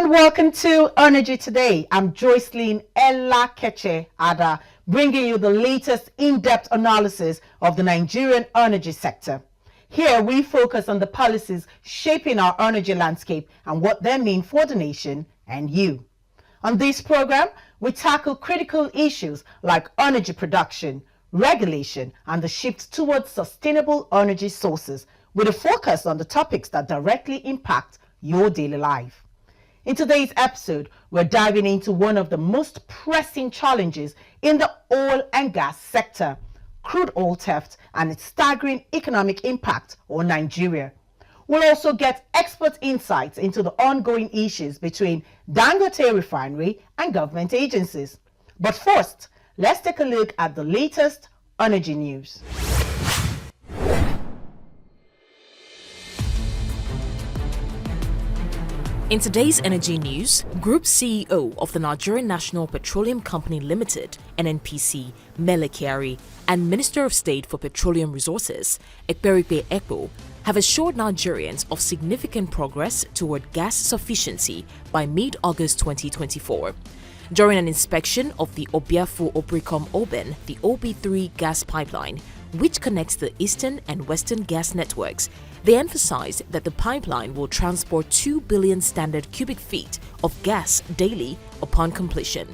and welcome to Energy Today. I'm Joycelyn Ella Keche Ada, bringing you the latest in-depth analysis of the Nigerian energy sector. Here we focus on the policies shaping our energy landscape and what they mean for the nation and you. On this program, we tackle critical issues like energy production, regulation, and the shift towards sustainable energy sources, with a focus on the topics that directly impact your daily life. In today's episode, we're diving into one of the most pressing challenges in the oil and gas sector, crude oil theft and its staggering economic impact on Nigeria. We'll also get expert insights into the ongoing issues between Dangote Refinery and government agencies. But first, let's take a look at the latest energy news. In today's energy news, Group CEO of the Nigerian National Petroleum Company Limited, NNPC, Mele Kyari, and Minister of State for Petroleum Resources, Ekperipe Ekpo, have assured Nigerians of significant progress toward gas sufficiency by mid-August 2024. During an inspection of the Obiafu-Obricom-Oben, the OB3 gas pipeline, which connects the eastern and western gas networks, they emphasized that the pipeline will transport 2 billion standard cubic feet of gas daily upon completion.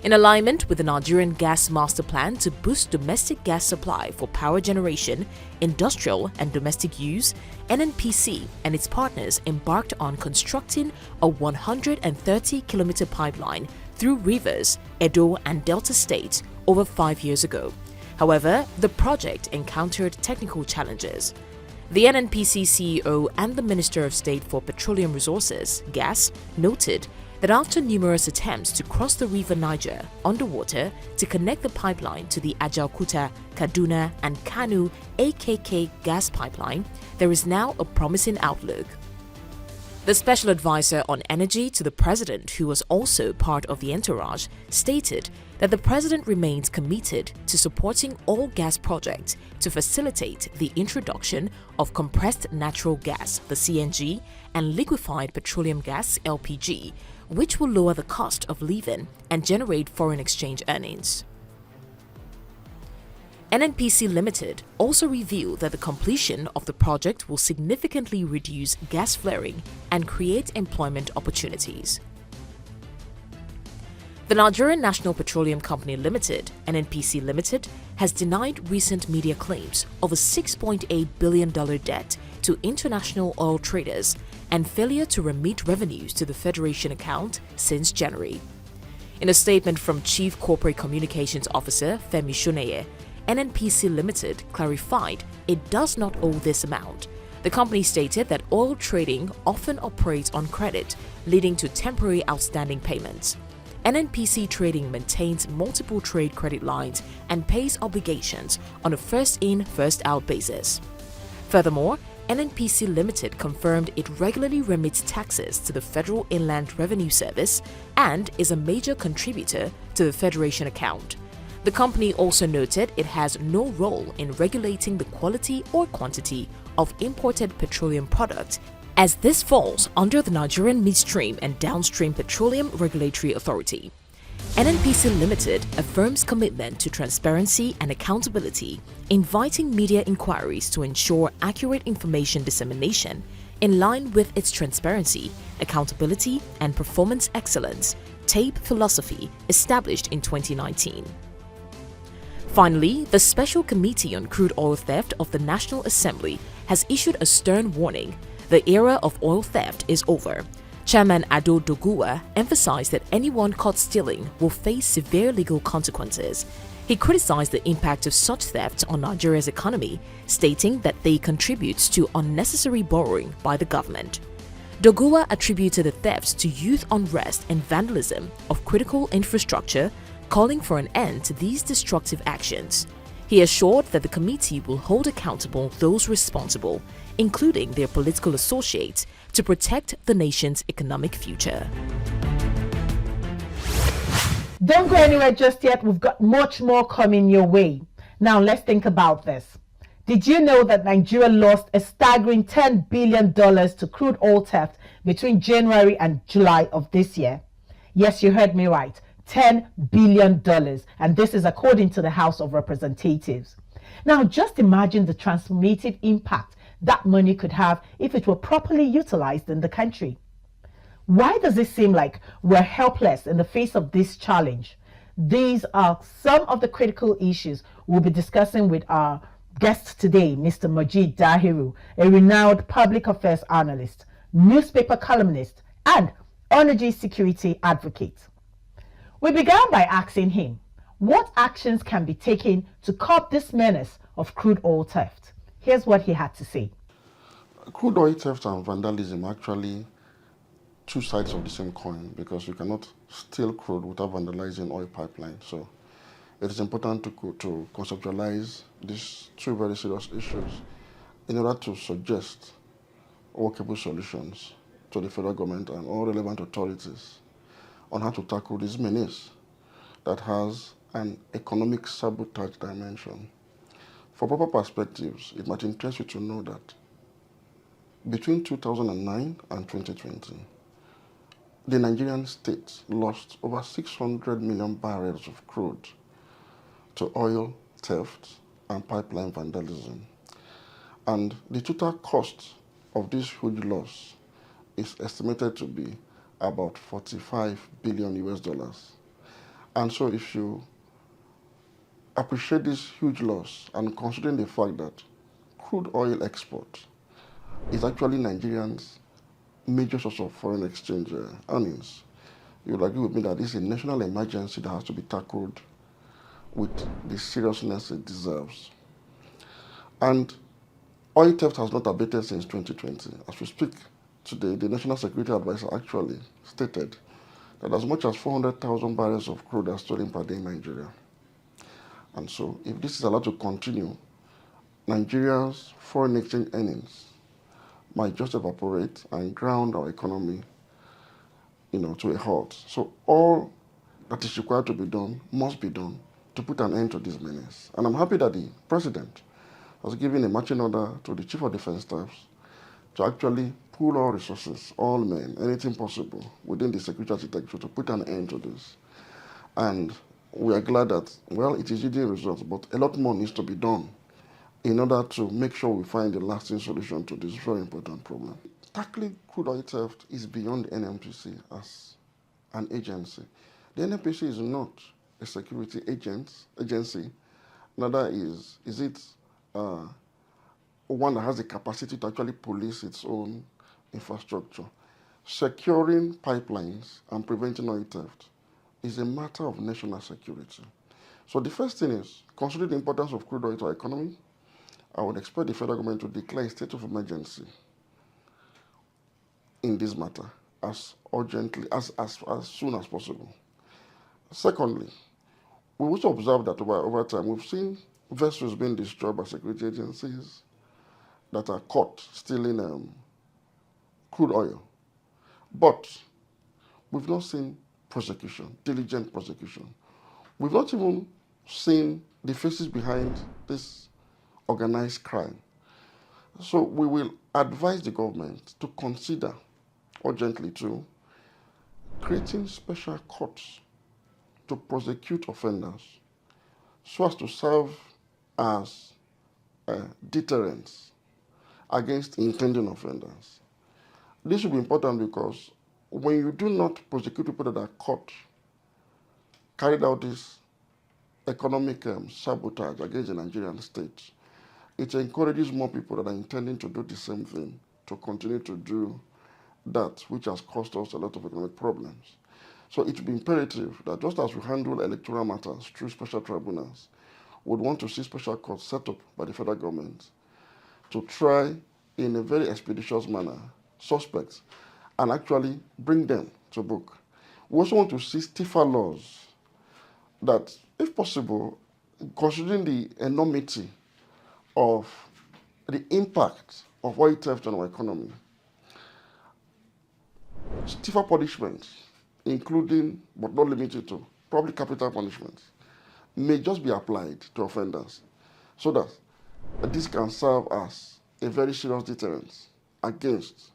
In alignment with the Nigerian Gas Master Plan to boost domestic gas supply for power generation, industrial and domestic use, NNPC and its partners embarked on constructing a 130-kilometer pipeline through Rivers, Edo and Delta states over 5 years ago. However, the project encountered technical challenges. The NNPC CEO and the Minister of State for Petroleum Resources, Gas, noted that after numerous attempts to cross the River Niger underwater to connect the pipeline to the Ajaokuta, Kaduna and Kanu AKK gas pipeline, there is now a promising outlook. The special advisor on energy to the president, who was also part of the entourage, stated that the president remains committed to supporting all gas projects to facilitate the introduction of compressed natural gas, the CNG, and liquefied petroleum gas, LPG, which will lower the cost of living and generate foreign exchange earnings. NNPC Limited also revealed that the completion of the project will significantly reduce gas flaring and create employment opportunities. The Nigerian National Petroleum Company Limited, NNPC Limited, has denied recent media claims of a $6.8 billion debt to international oil traders and failure to remit revenues to the Federation account since January. In a statement from Chief Corporate Communications Officer Femi Shoneye, NNPC Limited clarified it does not owe this amount. The company stated that oil trading often operates on credit, leading to temporary outstanding payments. NNPC Trading maintains multiple trade credit lines and pays obligations on a first-in, first-out basis. Furthermore, NNPC Limited confirmed it regularly remits taxes to the Federal Inland Revenue Service and is a major contributor to the Federation account. The company also noted it has no role in regulating the quality or quantity of imported petroleum products, as this falls under the Nigerian Midstream and Downstream Petroleum Regulatory Authority. NNPC Limited affirms commitment to transparency and accountability, inviting media inquiries to ensure accurate information dissemination in line with its transparency, accountability, and performance excellence TAPE philosophy established in 2019. Finally, the Special Committee on Crude Oil Theft of the National Assembly has issued a stern warning. The era of oil theft is over. Chairman Ado Doguwa emphasized that anyone caught stealing will face severe legal consequences. He criticized the impact of such thefts on Nigeria's economy, stating that they contribute to unnecessary borrowing by the government. Doguwa attributed the thefts to youth unrest and vandalism of critical infrastructure, calling for an end to these destructive actions. He assured that the committee will hold accountable those responsible, including their political associates, to protect the nation's economic future. Don't go anywhere just yet. We've got much more coming your way. Now let's think about this. Did you know that Nigeria lost a staggering $10 billion to crude oil theft between January and July of this year? Yes, you heard me right. $10 billion. And this is according to the House of Representatives. Now, just imagine the transformative impact that money could have if it were properly utilized in the country. Why does it seem like we're helpless in the face of this challenge? These are some of the critical issues we'll be discussing with our guest today, Mr. Majid Dahiru, a renowned public affairs analyst, newspaper columnist, and energy security advocate. We began by asking him, what actions can be taken to curb this menace of crude oil theft? Here's what he had to say. Crude oil theft and vandalism are actually two sides of the same coin, because you cannot steal crude without vandalizing oil pipelines. So it is important to conceptualize these two very serious issues in order to suggest workable solutions to the federal government and all relevant authorities on how to tackle this menace that has an economic sabotage dimension. For proper perspectives, it might interest you to know that between 2009 and 2020, the Nigerian state lost over 600 million barrels of crude to oil theft and pipeline vandalism. And the total cost of this huge loss is estimated to be about 45 billion US dollars. And so if you appreciate this huge loss and considering the fact that crude oil export is actually Nigerians' major source of foreign exchange earnings, you will agree with me that this is a national emergency that has to be tackled with the seriousness it deserves. And oil theft has not abated since 2020. As we speak today, the National Security Advisor actually stated that as much as 400,000 barrels of crude are stolen per day in Nigeria. And so if this is allowed to continue, Nigeria's foreign exchange earnings might just evaporate and ground our economy, to a halt. So all that is required to be done must be done to put an end to this menace. And I'm happy that the President has given a marching order to the Chief of Defense Staffs to actually pool all resources, all men, anything possible within the security architecture to put an end to this. And we are glad that, well, it is yielding results, but a lot more needs to be done in order to make sure we find a lasting solution to this very important problem. Tackling crude oil theft is beyond NNPC as an agency. The NNPC is not a security agency, neither is it one that has the capacity to actually police its own infrastructure. Securing pipelines and preventing oil theft is a matter of national security. So the first thing is, considering the importance of crude oil to our economy, I would expect the federal government to declare a state of emergency in this matter as urgently, as soon as possible. Secondly, we also observe that over time, we've seen vessels being destroyed by security agencies that are caught stealing crude oil. But we've not seen prosecution, diligent prosecution. We've not even seen the faces behind this organized crime. So we will advise the government to consider urgently to creating special courts to prosecute offenders so as to serve as deterrents against intending offenders. This will be important because when you do not prosecute people that are caught, carried out this economic sabotage against the Nigerian state, it encourages more people that are intending to do the same thing to continue to do that which has caused us a lot of economic problems. So it would be imperative that just as we handle electoral matters through special tribunals, we would want to see special courts set up by the federal government to try in a very expeditious manner suspects and actually bring them to book. We also want to see stiffer laws that, if possible, considering the enormity of the impact of oil theft on our economy, stiffer punishments, including but not limited to probably capital punishments, may just be applied to offenders so that This can serve as a very serious deterrent against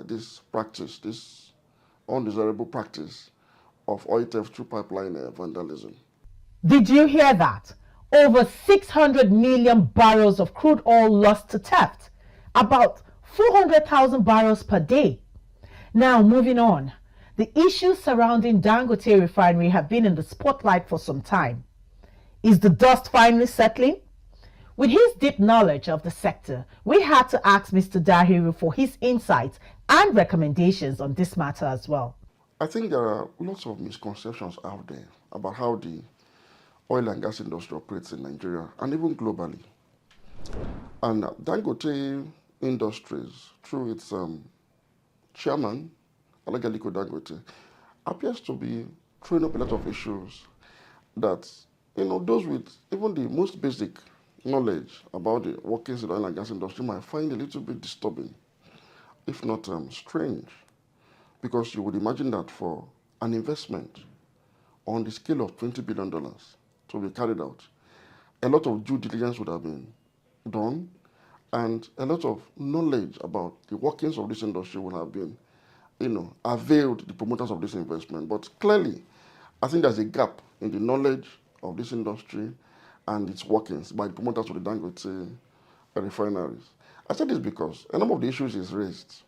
this practice, this undesirable practice of oil theft through pipeline vandalism. Did you hear that? Over 600 million barrels of crude oil lost to theft, about 400,000 barrels per day. Now, moving on. The issues surrounding Dangote Refinery have been in the spotlight for some time. Is the dust finally settling? With his deep knowledge of the sector, we had to ask Mr. Dahiru for his insights and recommendations on this matter as well. I think there are lots of misconceptions out there about how the oil and gas industry operates in Nigeria and even globally. And Dangote Industries, through its chairman, Aliko Dangote, appears to be throwing up a lot of issues that, those with even the most basic knowledge about the workings in the oil and gas industry might find a little bit disturbing, if not strange, because you would imagine that for an investment on the scale of $20 billion to be carried out, a lot of due diligence would have been done, and a lot of knowledge about the workings of this industry would have been, availed the promoters of this investment. But clearly, I think there's a gap in the knowledge of this industry and its workings by the promoters of the Dangote refineries. I said this because a number of the issues is raised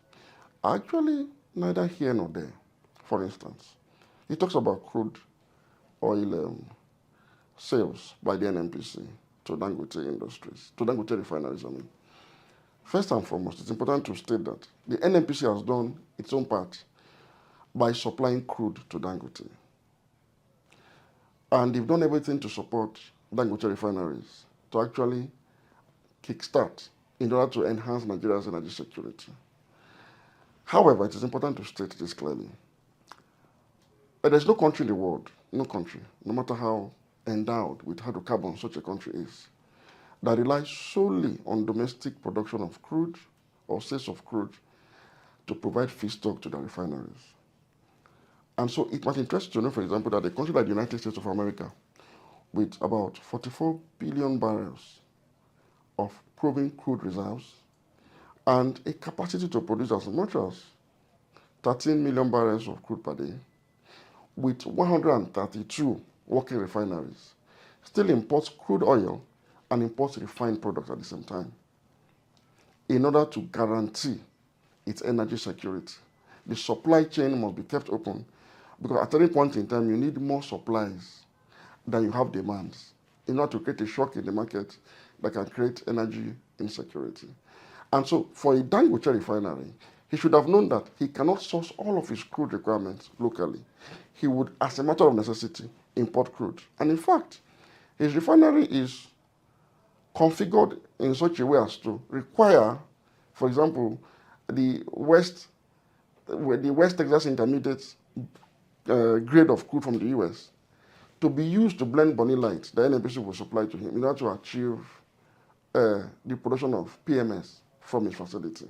are actually neither here nor there. For instance, he talks about crude oil sales by the NNPC to Dangote Industries, to Dangote Refineries, First and foremost, it's important to state that the NNPC has done its own part by supplying crude to Dangote. And they've done everything to support Dangote Refineries to actually kickstart in order to enhance Nigeria's energy security. However, it is important to state this clearly. There's no country in the world, no country, no matter how endowed with hydrocarbons such a country is, that relies solely on domestic production of crude or sales of crude to provide feedstock to the refineries. And so it might interest you to know, for example, that a country like the United States of America, with about 44 billion barrels of proven crude reserves and a capacity to produce as much as 13 million barrels of crude per day, with 132 working refineries, still imports crude oil and imports refined products at the same time in order to guarantee its energy security. The supply chain must be kept open because at any point in time you need more supplies than you have demands in order to create a shock in the market that can create energy insecurity. And so for a Dangote refinery, he should have known that he cannot source all of his crude requirements locally. He would, as a matter of necessity, import crude. And in fact, his refinery is configured in such a way as to require, for example, the West Texas Intermediate grade of crude from the US to be used to blend Bonny Light, the NNPC will supply to him in order to achieve the production of PMS from his facility.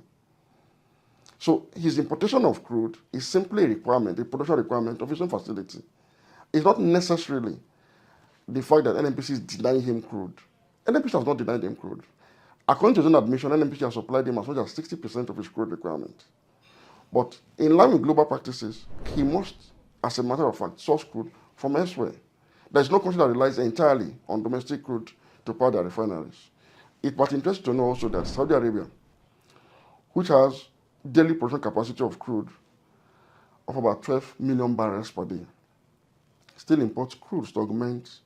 So his importation of crude is simply a requirement, a production requirement of his own facility. It's not necessarily the fact that NNPC is denying him crude. NNPC has not denied him crude. According to his own admission, NNPC has supplied him as much as 60% of his crude requirement. But in line with global practices, he must, as a matter of fact, source crude from elsewhere. There is no country that relies entirely on domestic crude to power their refineries. It might interest to know also that Saudi Arabia, which has daily production capacity of crude of about 12 million barrels per day, still imports crude to augment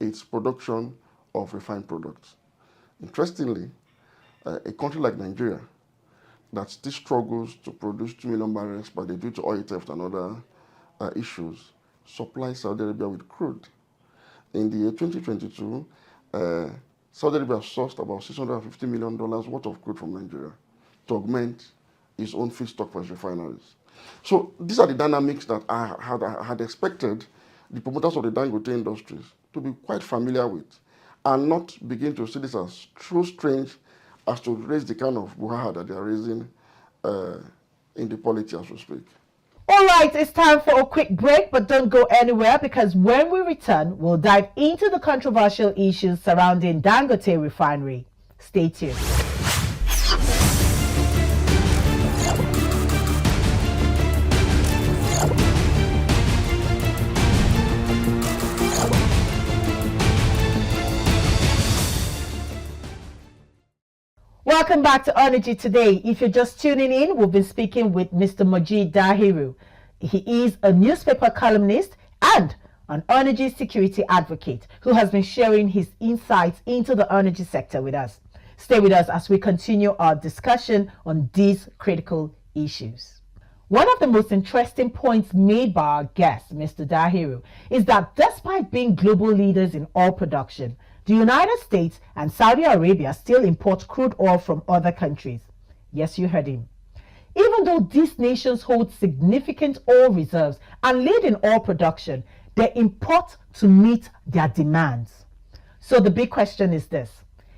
its production of refined products. Interestingly, a country like Nigeria that still struggles to produce 2 million barrels per day due to oil theft and other issues supplies Saudi Arabia with crude. In the year 2022, Saudi Arabia sourced about $650 million worth of crude from Nigeria to augment its own feedstock for its refineries. So these are the dynamics that I had expected the promoters of the Dangote Industries to be quite familiar with and not begin to see this as too strange as to raise the kind of brouhaha that they are raising in the polity as we speak. All right, it's time for a quick break, but don't go anywhere because when we return, we'll dive into the controversial issues surrounding Dangote Refinery. Stay tuned. Welcome back to Energy Today. If you're just tuning in, we've been speaking with Mr. Mojeed Dahiru. He is a newspaper columnist and an energy security advocate who has been sharing his insights into the energy sector with us. Stay with us as we continue our discussion on these critical issues. One of the most interesting points made by our guest, Mr. Dahiru, is that despite being global leaders in oil production, the United States and Saudi Arabia still import crude oil from other countries. Yes, you heard him. Even though these nations hold significant oil reserves and lead in oil production, they import to meet their demands. So the big question is this: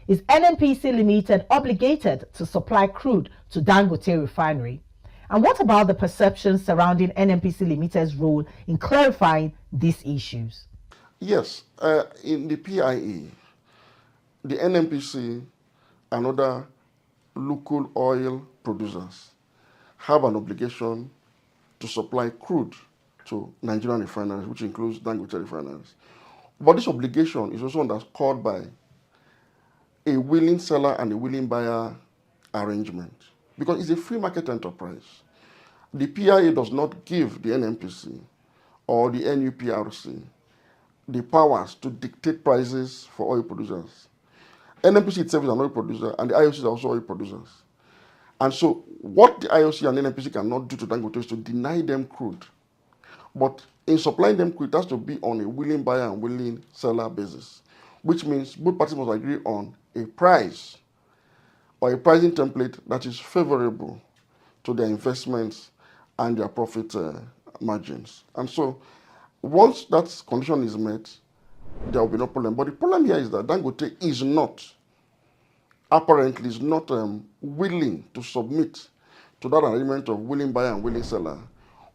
is NNPC Limited obligated to supply crude to Dangote Refinery? And what about the perceptions surrounding NNPC Limited's role in clarifying these issues? Yes, in the PIE, the NNPC and other local oil producers have an obligation to supply crude to Nigerian refineries, which includes Dangote refineries. But this obligation is also underscored by a willing seller and a willing buyer arrangement, because it's a free market enterprise. The PIA does not give the NNPC or the NUPRC the powers to dictate prices for oil producers. NNPC itself is an oil producer, and the IOCs are also oil producers. And so what the IOC and NNPC cannot do to Dangote is to deny them crude. But in supplying them crude, it has to be on a willing buyer and willing seller basis, which means both parties must agree on a price or a pricing template that is favorable to their investments and their profit margins. And so once that condition is met, there will be no problem. But the problem here is that Dangote is not, apparently, is not willing to submit to that arrangement of willing buyer and willing seller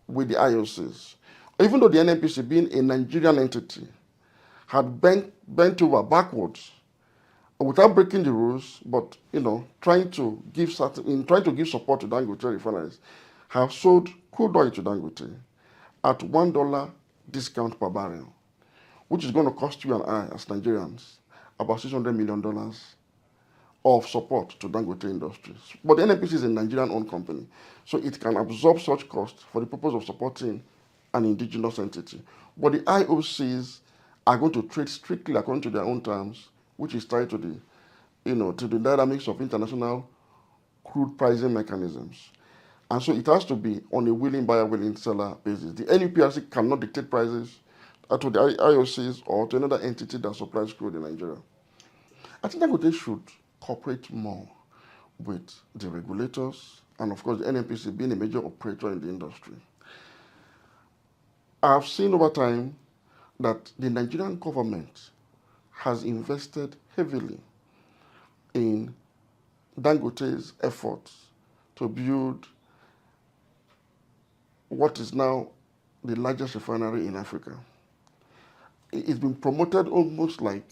with the IOCs. Even though the NNPC, being a Nigerian entity, had bent over backwards without breaking the rules, but trying to give support to Dangote refineries, have sold crude oil to Dangote at $1 discount per barrel, which is going to cost you and I, as Nigerians, about $600 million of support to Dangote Industries. But the NNPC is a Nigerian-owned company, so it can absorb such costs for the purpose of supporting an indigenous entity. But the IOCs are going to trade strictly according to their own terms, which is tied to the dynamics of international crude pricing mechanisms. And so it has to be on a willing buyer, willing seller basis. The NUPRC cannot dictate prices to the IOCs or to another entity that supplies crude in Nigeria. I think Dangote should cooperate more with the regulators and, of course, the NNPC being a major operator in the industry. I have seen over time that the Nigerian government has invested heavily in Dangote's efforts to build what is now the largest refinery in Africa. It's been promoted almost like,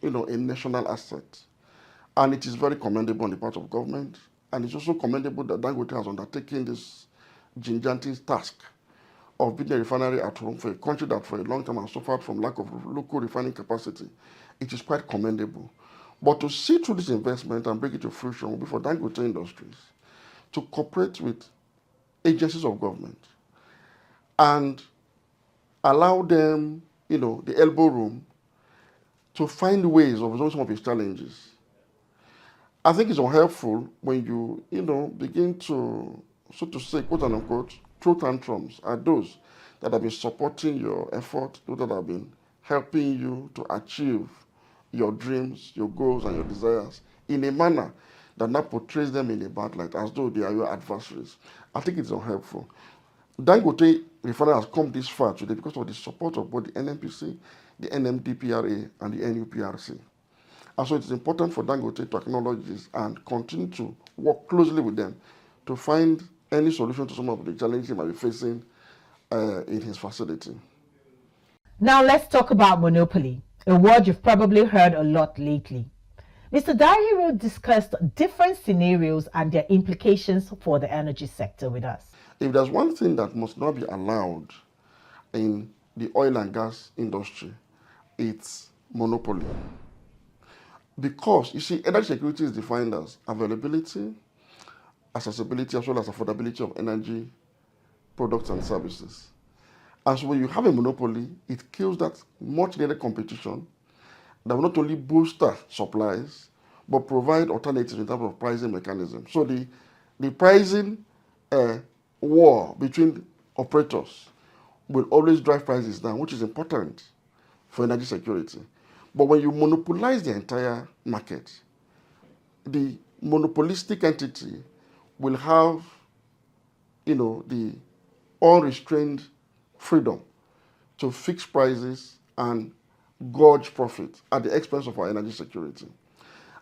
a national asset. And it is very commendable on the part of government. And it's also commendable that Dangote has undertaken this gigantic task of building a refinery at home for a country that for a long time has suffered from lack of local refining capacity. It is quite commendable. But to see through this investment and bring it to fruition will be for Dangote Industries to cooperate with agencies of government and allow them, the elbow room to find ways of resolving some of its challenges. I think it's unhelpful when you, begin to, so to say, quote unquote, throw tantrums at those that have been supporting your effort, those that have been helping you to achieve your dreams, your goals, and your desires in a manner that now portrays them in a bad light, as though they are your adversaries. I think it's unhelpful. Dangote Refinery has come this far today because of the support of both the NNPC, the NMDPRA, and the NUPRC. And so it is important for Dangote to acknowledge this and continue to work closely with them to find any solution to some of the challenges he might be facing in his facility. Now let's talk about monopoly, a word you've probably heard a lot lately. Mr. Dahiru discussed different scenarios and their implications for the energy sector with us. If there's one thing that must not be allowed in the oil and gas industry, it's monopoly. Because, you see, energy security is defined as availability, accessibility, as well as affordability of energy products and services. And so when you have a monopoly, it kills that much needed competition that will not only bolster supplies, but provide alternatives in terms of pricing mechanism. So the pricing war between operators will always drive prices down, which is important for energy security. But when you monopolize the entire market, the monopolistic entity will have, the unrestrained freedom to fix prices and gorge profit at the expense of our energy security.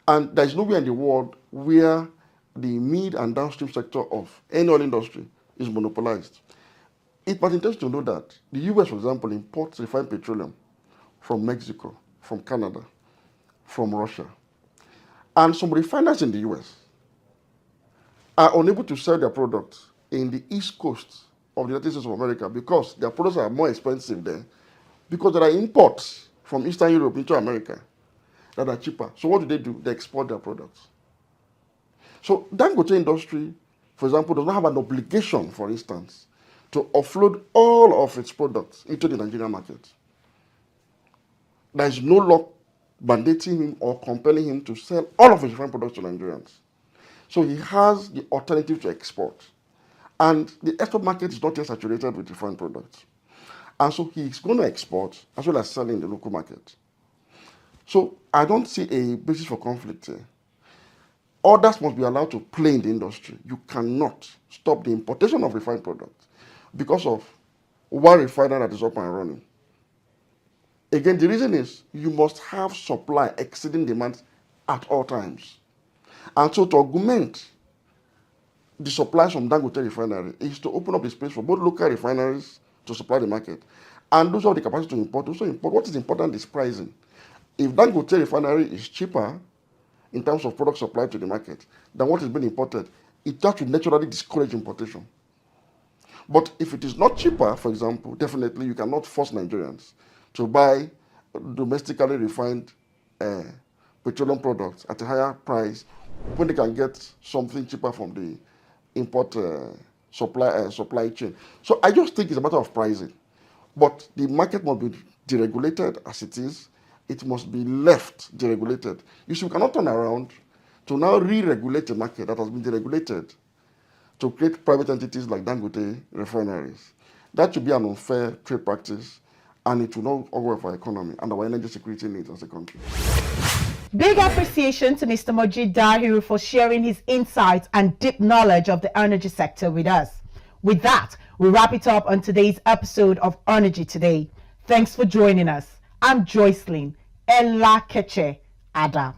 And there's nowhere in the world where the mid and downstream sector of any oil industry is monopolized. It was interesting to know that the US, for example, imports refined petroleum from Mexico, from Canada, from Russia. And some refiners in the US are unable to sell their products in the East Coast of the United States of America because their products are more expensive there, because there are imports from Eastern Europe into America that are cheaper. So what do? They export their products. So Dangote industry, for example, does not have an obligation, for instance, to offload all of its products into the Nigerian market. There is no law mandating him or compelling him to sell all of his refined products to Nigerians. So he has the alternative to export. And the export market is not yet saturated with refined products. And so he's going to export as well as sell in the local market. So I don't see a basis for conflict here. Others must be allowed to play in the industry. You cannot stop the importation of refined products because of one refiner that is up and running. Again, the reason is you must have supply exceeding demand at all times. And so to augment the supplies from Dangote Refinery is to open up the space for both local refineries to supply the market and those who have the capacity to import. Also import. What is important is pricing. If Dangote Refinery is cheaper in terms of product supply to the market than what is being imported, it has to naturally discourage importation. But if it is not cheaper, for example, definitely you cannot force Nigerians to buy domestically refined petroleum products at a higher price when they can get something cheaper from the import supply chain. So I just think it's a matter of pricing. But the market must be deregulated as it is. It must be left deregulated. You see, we cannot turn around to now re-regulate a market that has been deregulated to create private entities like Dangote refineries. That should be an unfair trade practice, and it will not work for our economy and our energy security needs as a country. Big appreciation to Mr. Mojeed Dahiru for sharing his insights and deep knowledge of the energy sector with us. With that, we wrap it up on today's episode of Energy Today. Thanks for joining us. I'm Joycelyn Ella Keche Ada.